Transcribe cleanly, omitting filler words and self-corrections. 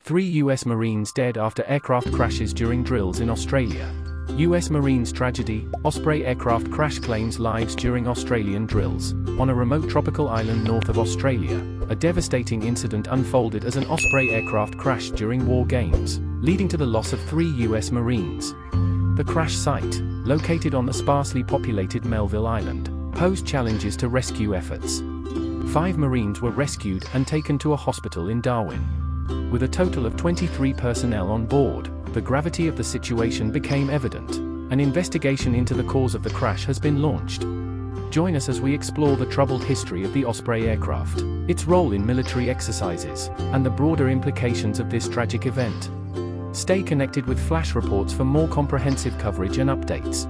3 US Marines dead after aircraft crashes during drills in Australia. US Marines tragedy, Osprey aircraft crash claims lives during Australian drills. On a remote tropical island north of Australia, a devastating incident unfolded as an Osprey aircraft crashed during WarGames, leading to the loss of 3 US Marines. The crash site, located on the sparsely populated Melville Island, posed challenges to rescue efforts. 5 Marines were rescued and taken to a hospital in Darwin. With a total of 23 personnel on board, the gravity of the situation became evident. An investigation into the cause of the crash has been launched. Join us as we explore the troubled history of the Osprey aircraft, its role in military exercises, and the broader implications of this tragic event. Stay connected with FlashReports for more comprehensive coverage and updates.